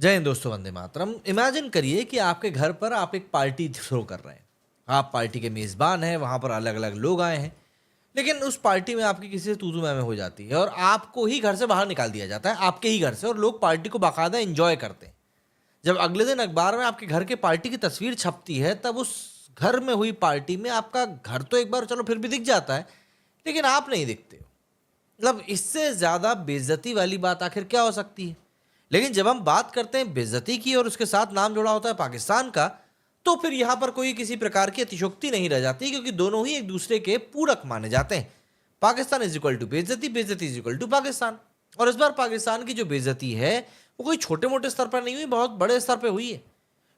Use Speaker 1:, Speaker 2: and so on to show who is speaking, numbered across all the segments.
Speaker 1: जय हिंद दोस्तों, वंदे मातरम। इमेजिन करिए कि आपके घर पर आप एक पार्टी थ्रो कर रहे हैं। आप पार्टी के मेज़बान हैं, वहाँ पर अलग अलग लोग आए हैं। लेकिन उस पार्टी में आपकी किसी से तू-तू मैं-मैं हो जाती है और आपको ही घर से बाहर निकाल दिया जाता है, आपके ही घर से, और लोग पार्टी को बाकायदा एंजॉय करते हैं। जब अगले दिन अखबार में आपके घर के पार्टी की तस्वीर छपती है, तब उस घर में हुई पार्टी में आपका घर तो एक बार चलो फिर भी दिख जाता है, लेकिन आप नहीं दिखते हो। मतलब इससे ज़्यादा बेइज्जती वाली बात आखिर क्या हो सकती है? लेकिन जब हम बात करते हैं बेइज्जती की और उसके साथ नाम जुड़ा होता है पाकिस्तान का, तो फिर यहाँ पर कोई किसी प्रकार की अतिशयोक्ति नहीं रह जाती, क्योंकि दोनों ही एक दूसरे के पूरक माने जाते हैं। पाकिस्तान इज इक्वल टू बेइज्जती, बेइज्जती इज इक्वल टू पाकिस्तान। और इस बार पाकिस्तान की जो बेइज्जती है, वो कोई छोटे मोटे स्तर पर नहीं हुई, बहुत बड़े स्तर पर हुई है।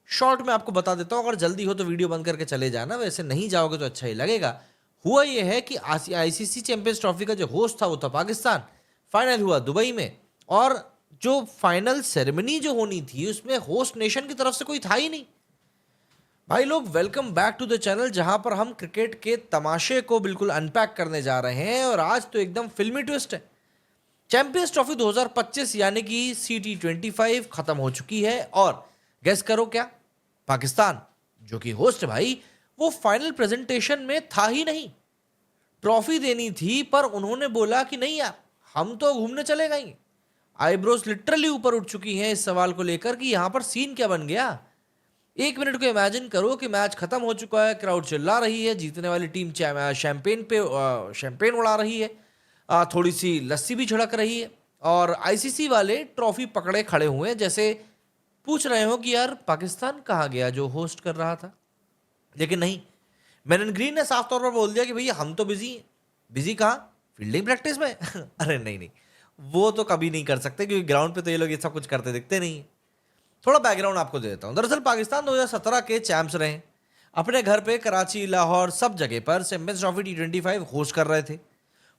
Speaker 1: शॉर्ट में आपको बता देता हूँ, अगर जल्दी हो तो वीडियो बंद करके चले जाना, वैसे नहीं जाओगे तो अच्छा ही लगेगा। हुआ यह है कि आईसीसी चैंपियंस ट्रॉफी का जो होस्ट था वो था पाकिस्तान। फाइनल हुआ दुबई में, और जो फाइनल सेरेमनी जो होनी थी उसमें होस्ट नेशन की तरफ से कोई था ही नहीं। भाई लोग, welcome back to the channel, जहां पर हम क्रिकेट के तमाशे को बिल्कुल अनपैक करने जा रहे हैं। और आज तो एकदम फिल्मी ट्विस्ट है। चैंपियंस ट्रॉफी 2025 यानी कि CT25 खत्म हो चुकी है, और गेस करो क्या? पाकिस्तान, जो कि होस्ट है भाई, वो फाइनल प्रेजेंटेशन में था ही नहीं। ट्रॉफी देनी थी, पर उन्होंने बोला कि नहीं यार, हम तो घूमने चले गए। आईब्रोज लिटरली ऊपर उठ चुकी हैं इस सवाल को लेकर कि यहां पर सीन क्या बन गया। एक मिनट को इमेजिन करो कि मैच खत्म हो चुका है, क्राउड चिल्ला रही है, जीतने वाली टीम शैंपेन उड़ा रही है, थोड़ी सी लस्सी भी छिड़क रही है, और आईसीसी वाले ट्रॉफी पकड़े खड़े हुए हैं, जैसे पूछ रहे हो कि यार पाकिस्तान कहाँ गया जो होस्ट कर रहा था। लेकिन नहीं, मैन एंड ग्रीन ने साफ तौर पर बोल दिया कि भैया हम तो बिजी हैं। बिजी कहाँ? फील्डिंग प्रैक्टिस में। अरे नहीं नहीं, वो तो कभी नहीं कर सकते, क्योंकि ग्राउंड पे तो ये लोग ये सब कुछ करते दिखते नहीं है। थोड़ा बैकग्राउंड आपको दे देता हूँ। दरअसल पाकिस्तान 2017 के चैंप्स रहे। अपने घर पे कराची, लाहौर, सब जगह पर चैंपियंस ट्रॉफी T25 होस्ट कर रहे थे।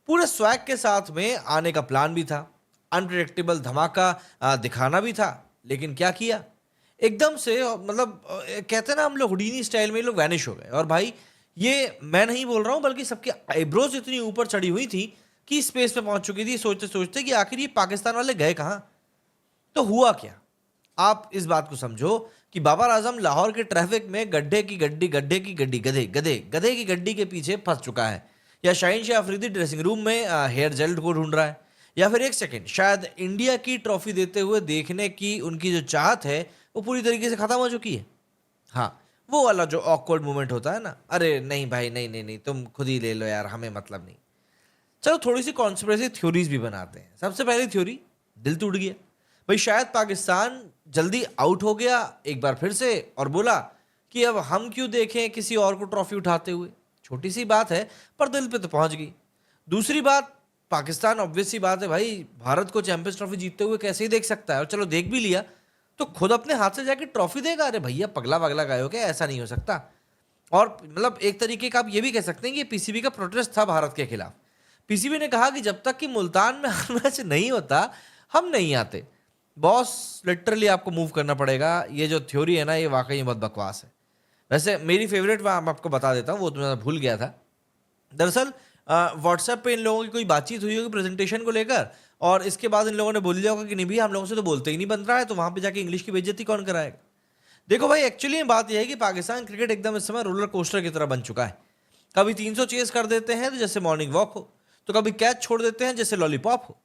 Speaker 1: पूरे स्वैग के साथ में आने का प्लान भी था, अनप्रिडिक्टेबल धमाका दिखाना भी था। लेकिन क्या किया, एकदम से मतलब कहते हैं ना हम लोग, हुडीनी स्टाइल में ये लोग वैनिश हो गए। और भाई, ये मैं नहीं बोल रहा हूँ, बल्कि सबकी आईब्रोज इतनी ऊपर चढ़ी हुई थी कि स्पेस पे पहुंच चुकी थी, सोचते सोचते कि आखिर ये पाकिस्तान वाले गए कहाँ। तो हुआ क्या, आप इस बात को समझो कि बाबर आजम लाहौर के ट्रैफिक में गड्ढे की गड्डी, गड्ढे की गड्डी, गधे गधे गधे की गड्डी के पीछे फंस चुका है, या शाहीन शाह अफरीदी ड्रेसिंग रूम में हेयर जेल को ढूंढ रहा है, या फिर एक सेकेंड, शायद इंडिया की ट्रॉफी देते हुए देखने की उनकी जो चाहत है वो पूरी तरीके से खत्म हो चुकी है। हाँ, वो वाला जो ऑकवर्ड मोमेंट होता है ना, अरे नहीं भाई, नहीं नहीं नहीं, तुम खुद ही ले लो यार, हमें मतलब नहीं। चलो थोड़ी सी कॉन्स्पिरेसी थ्योरीज भी बनाते हैं। सबसे पहली थ्योरी, दिल टूट गया। भाई शायद पाकिस्तान जल्दी आउट हो गया एक बार फिर से, और बोला कि अब हम क्यों देखें किसी और को ट्रॉफी उठाते हुए। छोटी सी बात है, पर दिल पे तो पहुंच गई। दूसरी बात, पाकिस्तान ऑब्वियस सी बात है भाई, भारत को चैंपियंस ट्रॉफी जीतते हुए कैसे ही देख सकता है, और चलो देख भी लिया तो खुद अपने हाथ से जाके ट्रॉफी देगा। अरे भैया, पगला पगला गए हो क्या? ऐसा नहीं हो सकता। और मतलब एक तरीके का आप ये भी कह सकते हैं कि पीसीबी का प्रोटेस्ट था भारत के खिलाफ। पीसीबी ने कहा कि जब तक कि मुल्तान में मैच नहीं होता, हम नहीं आते। बॉस, लिटरली आपको मूव करना पड़ेगा। ये जो थ्योरी है ना, ये वाकई बहुत बकवास है। वैसे मेरी फेवरेट मैं आपको बता देता हूँ, वो तो मैं भूल गया था। दरअसल व्हाट्सएप पे इन लोगों की कोई बातचीत हुई होगी प्रेजेंटेशन को लेकर, और इसके बाद इन लोगों ने बोल दिया होगा कि नहीं भैया, हम लोगों से तो बोलते ही नहीं बन रहा है, तो वहाँ पे जाके इंग्लिश की बेइज्जती कौन कराएगा। देखो भाई, एक्चुअली बात यह है कि पाकिस्तान क्रिकेट एकदम इस समय रोलर कोस्टर की तरह बन चुका है। कभी 300 चेस कर देते हैं तो जैसे मॉर्निंग वॉक हो, तो कभी कैच छोड़ देते हैं जैसे लॉलीपॉप हो।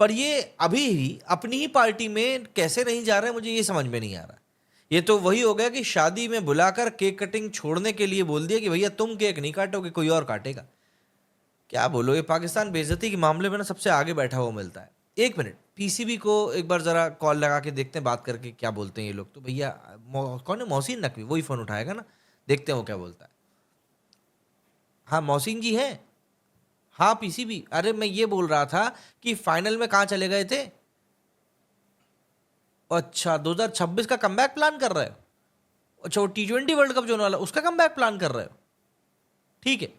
Speaker 1: पर ये अभी ही अपनी ही पार्टी में कैसे नहीं जा रहे, मुझे ये समझ में नहीं आ रहा। ये तो वही हो गया कि शादी में बुलाकर केक कटिंग छोड़ने के लिए बोल दिया कि भैया तुम केक नहीं काटोगे, कोई और काटेगा। क्या बोलो, ये पाकिस्तान बेइज्जती के मामले में ना सबसे आगे बैठा हुआ मिलता है। एक मिनट, पीसीबी को एक बार जरा कॉल लगा के देखते हैं, बात करके क्या बोलते हैं ये लोग। तो भैया कौन है, मोहसिन नकवी, वही फोन उठाएगा ना, देखते हैं वो क्या बोलता है। हाँ मोहसिन जी हैं। हाँ पीसीबी, अरे मैं ये बोल रहा था कि फाइनल में कहाँ चले गए थे। अच्छा, 2026 का कमबैक प्लान कर रहे हो? अच्छा, वो T20 वर्ल्ड कप जो होने वाला उसका कमबैक प्लान कर रहे हो? ठीक है,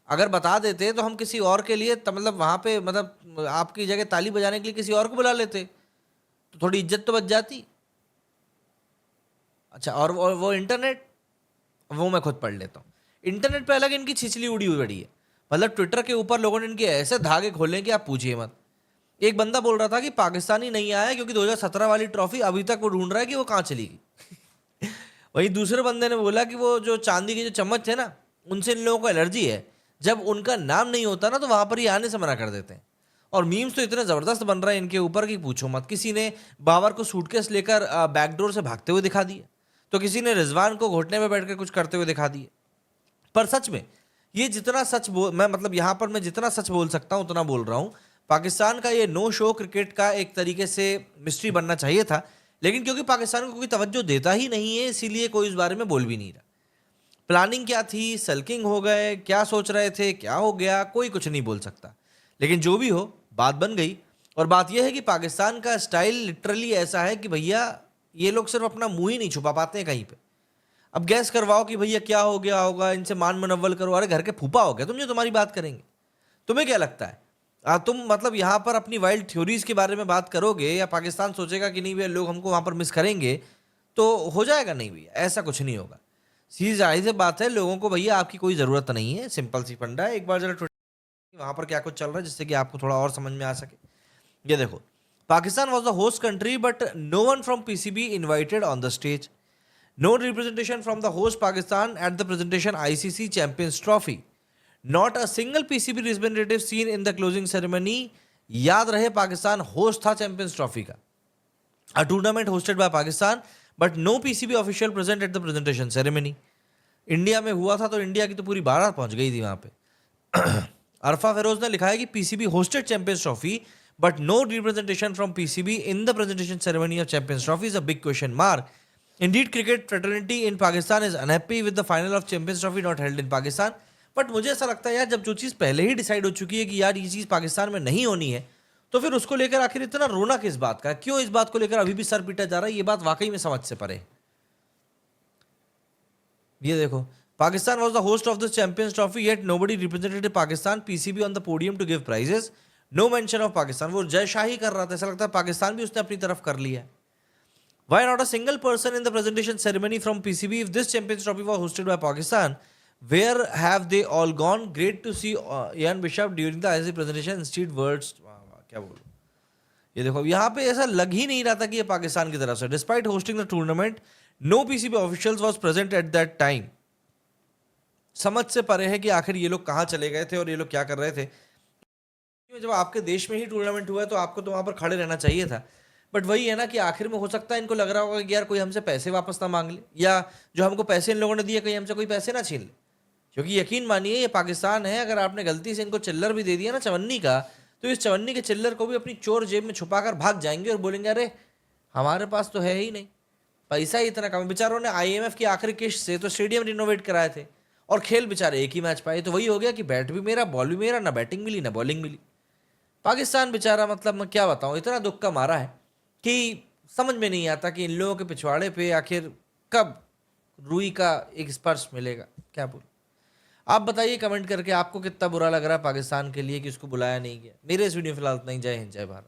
Speaker 1: अगर बता देते तो हम किसी और के लिए मतलब वहां पे, मतलब आपकी जगह ताली बजाने के लिए किसी और को बुला लेते, तो थोड़ी इज्जत तो बच जाती। अच्छा, और वो इंटरनेट, वो मैं खुद पढ़ लेता हूँ। इंटरनेट पे अलग इनकी छिछली उड़ी हुई बड़ी है। मतलब ट्विटर के ऊपर लोगों ने इनके ऐसे धागे खोले कि आप पूछिए मत। एक बंदा बोल रहा था कि पाकिस्तानी नहीं आया क्योंकि 2017 वाली ट्रॉफी अभी तक वो ढूंढ रहा है कि वो कहाँ चली गई। वहीं दूसरे बंदे ने बोला कि वो जो चांदी के जो चम्मच थे ना, उनसे इन लोगों को एलर्जी है, जब उनका नाम नहीं होता ना तो वहां पर ही आने से मना कर देते हैं। और मीम्स तो इतने जबरदस्त बन रहे हैं इनके ऊपर कि पूछो मत। किसी ने बाबर को सूटकेस लेकर बैकडोर से भागते हुए दिखा दिए, तो किसी ने रिजवान को घुटने में बैठकर कुछ करते हुए दिखा दिए। पर सच में ये जितना सच बोल, मैं मतलब यहाँ पर मैं जितना सच बोल सकता हूँ उतना बोल रहा हूँ। पाकिस्तान का ये नो शो क्रिकेट का एक तरीके से मिस्ट्री बनना चाहिए था, लेकिन क्योंकि पाकिस्तान को कोई तवज्जो देता ही नहीं है, इसीलिए कोई इस बारे में बोल भी नहीं रहा। प्लानिंग क्या थी, सल्किंग हो गए, क्या सोच रहे थे, क्या हो गया, कोई कुछ नहीं बोल सकता। लेकिन जो भी हो, बात बन गई। और बात यह है कि पाकिस्तान का स्टाइल लिटरली ऐसा है कि भैया ये लोग सिर्फ अपना मुंह ही नहीं छुपा पाते हैं कहीं पे। अब गैस करवाओ कि भैया क्या हो गया होगा, इनसे मान मनव्वल करो। अरे घर के फूफा हो गया तुम, जो तुम्हारी बात करेंगे। तुम्हें क्या लगता है तुम मतलब यहाँ पर अपनी वाइल्ड थ्योरीज के बारे में बात करोगे, या पाकिस्तान सोचेगा कि नहीं भैया लोग हमको वहां पर मिस करेंगे, तो हो जाएगा? नहीं भैया, ऐसा कुछ नहीं होगा। सीधी जाहिर सी बात है, लोगों को भैया आपकी कोई ज़रूरत नहीं है। सिंपल सी फंडा है। एक बार जरा ट्विटर वहाँ पर क्या कुछ चल रहा है जिससे कि आपको थोड़ा और समझ में आ सके। ये देखो, Pakistan was the host country but no one from PCB invited on the stage. No representation from the host Pakistan at the presentation ICC Champions Trophy. Not a single PCB representative seen in the closing ceremony. याद रहे, Pakistan host था Champions Trophy का। A tournament hosted by Pakistan, but no PCB official present at the presentation ceremony. India में हुआ था तो India की तो पूरी बारात पहुंच गई थी वहां पे। अरफा फेरोज ने लिखा है कि PCB hosted Champions Trophy but no representation from PCB in the presentation ceremony of Champions Trophy is a big question mark. Indeed cricket fraternity in Pakistan is unhappy with the final of Champions Trophy not held in Pakistan. But मुझे ऐसा लगता है यार, जब जो चीज़ पहले ही decide हो चुकी है कि यार ये चीज़ पाकिस्तान में नहीं होनी है, तो फिर उसको लेकर आखिर इतना रोना किस बात का? क्यों इस बात को लेकर अभी भी सर पीटा जा रहा है? ये बात वाकई में समझ से परे। ये देखो, Pakistan was the host of the Champions Trophy yet nobody represented Pakistan PCB on the podium to give prizes. No mention of Pakistan. वो जय शाही कर रहा था, ऐसा लगता है पाकिस्तान भी उसने अपनी तरफ कर लिया है। Why not a single person in the presentation ceremony from PCB if this Champions Trophy was hosted by Pakistan? Where have they all gone? Great to see Ian Bishop during the ICC presentation. Instead words, क्या बोलूं? ये देखो, यहाँ पे ऐसा लग ही नहीं रहा था कि ये पाकिस्तान की तरफ से। Despite hosting the tournament, no PCB officials was present at that time. समझ से परे है कि आखिर ये लोग कहाँ चले गए थे और ये लोग क्या कर रहे थे। जब आपके देश में ही टूर्नामेंट हुआ है तो आपको तो वहां पर खड़े रहना चाहिए था। बट वही है ना कि आखिर में हो सकता है इनको लग रहा होगा कि यार कोई हमसे पैसे वापस ना मांग ले, या जो हमको पैसे इन लोगों ने दिए कहीं हमसे कोई पैसे ना छीन ले। क्योंकि यकीन मानिए ये पाकिस्तान है, अगर आपने गलती से इनको चिल्लर भी दे दिया ना चवन्नी का, तो इस चवन्नी के चिल्लर को भी अपनी चोर जेब में छुपाकर भाग जाएंगे और बोलेंगे अरे हमारे पास तो है ही नहीं, पैसा ही इतना कम है। बेचारों ने आईएमएफ की आखिरी किश्त से तो स्टेडियम रिनोवेट कराए थे, और खेल बेचारे एक ही मैच पाए। तो वही हो गया कि बैट भी मेरा, बॉल भी मेरा, ना बैटिंग मिली ना बॉलिंग मिली। पाकिस्तान बेचारा, मतलब मैं क्या बताऊं, इतना दुख का मारा है कि समझ में नहीं आता कि इन लोगों के पिछवाड़े पे आखिर कब रूई का एक स्पर्श मिलेगा। क्या बोल, आप बताइए कमेंट करके आपको कितना बुरा लग रहा है पाकिस्तान के लिए कि उसको बुलाया नहीं गया। मेरे इस वीडियो फिलहाल इतना ही। जय हिंद, जय भारत।